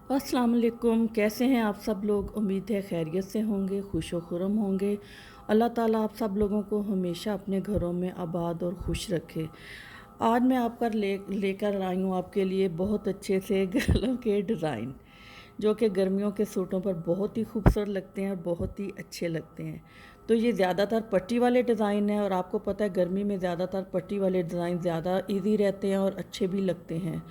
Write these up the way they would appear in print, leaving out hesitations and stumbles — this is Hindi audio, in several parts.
अस्सलाम वालेकुम। कैसे हैं आप सब लोग? उम्मीद है खैरियत से होंगे, खुश व खुरम होंगे। अल्लाह ताला आप सब लोगों को हमेशा अपने घरों में आबाद और खुश रखे। आज मैं लेकर आई हूँ आपके लिए बहुत अच्छे से गलों के डिज़ाइन, जो कि गर्मियों के सूटों पर बहुत ही खूबसूरत लगते हैं और बहुत ही अच्छे लगते हैं। तो ये ज़्यादातर पट्टी वाले डिज़ाइन हैं और आपको पता है गर्मी में ज़्यादातर पट्टी वाले डिज़ाइन ज़्यादा इजी रहते हैं और अच्छे भी लगते हैं।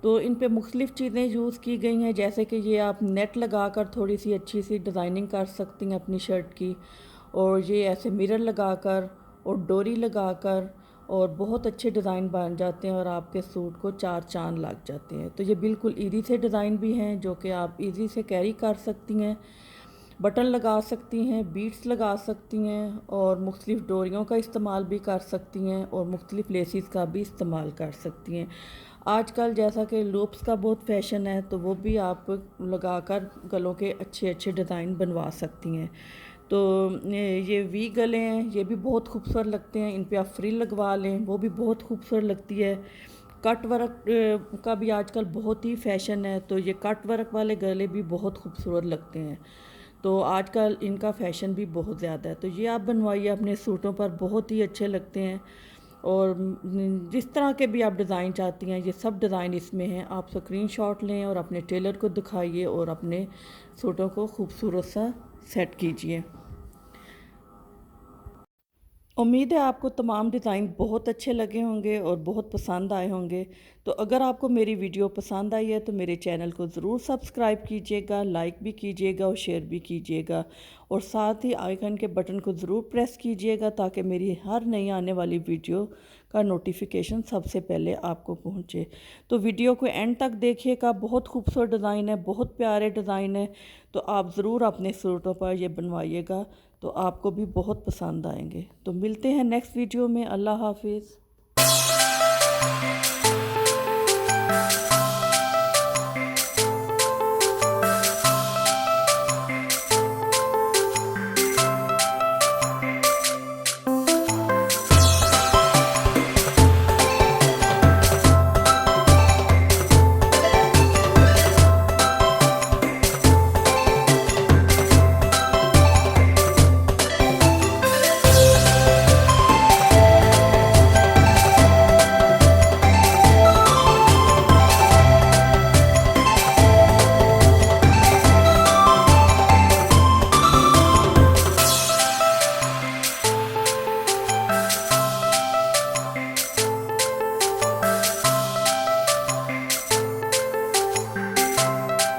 तो इन पे मुख्तलिफ़ चीज़ें यूज़ की गई हैं, जैसे कि ये आप नेट लगा कर थोड़ी सी अच्छी सी डिज़ाइनिंग कर सकती हैं अपनी शर्ट की, और ये ऐसे मिरर लगा कर और डोरी लगा कर और बहुत अच्छे डिज़ाइन बन जाते हैं और आपके सूट को चार चांद लग जाते हैं। तो ये बिल्कुल ईज़ी से डिज़ाइन भी हैं जो कि आप ईज़ी से कैरी कर सकती हैं, बटन लगा सकती हैं, बीड्स लगा सकती हैं और मुख्तलिफ़ डोरियों का इस्तेमाल भी कर सकती हैं और मुख्तलिफ़ लेसिस का भी इस्तेमाल कर सकती हैं। आजकल जैसा कि लूप्स का बहुत फैशन है, तो वो भी आप लगाकर गलों के अच्छे अच्छे डिज़ाइन बनवा सकती हैं। तो ये वी गले हैं, ये भी बहुत खूबसूरत लगते हैं। इन पे आप फ्रिल लगवा लें, वो भी बहुत खूबसूरत लगती है। कट वर्क का भी आजकल बहुत ही फैशन है, तो ये कट वर्क वाले गले भी बहुत खूबसूरत लगते हैं। तो आजकल इनका फ़ैशन भी बहुत ज़्यादा है, तो ये आप बनवाइए अपने सूटों पर, बहुत ही अच्छे लगते हैं। और जिस तरह के भी आप डिज़ाइन चाहती हैं, ये सब डिज़ाइन इसमें हैं। आप स्क्रीनशॉट लें और अपने टेलर को दिखाइए और अपने सूटों को खूबसूरत सा सेट कीजिए। उम्मीद है आपको तमाम डिज़ाइन बहुत अच्छे लगे होंगे और बहुत पसंद आए होंगे। तो अगर आपको मेरी वीडियो पसंद आई है तो मेरे चैनल को ज़रूर सब्सक्राइब कीजिएगा, लाइक भी कीजिएगा और शेयर भी कीजिएगा, और साथ ही आइकन के बटन को ज़रूर प्रेस कीजिएगा ताकि मेरी हर नई आने वाली वीडियो का नोटिफिकेशन सबसे पहले आपको पहुँचे। तो वीडियो को एंड तक देखिएगा, बहुत खूबसूरत डिज़ाइन है, बहुत प्यारे डिज़ाइन है। तो आप ज़रूर अपने सूटों पर ये बनवाइएगा, तो आपको भी बहुत पसंद आएंगे। तो मिलते हैं नेक्स्ट वीडियो में। अल्लाह हाफिज़।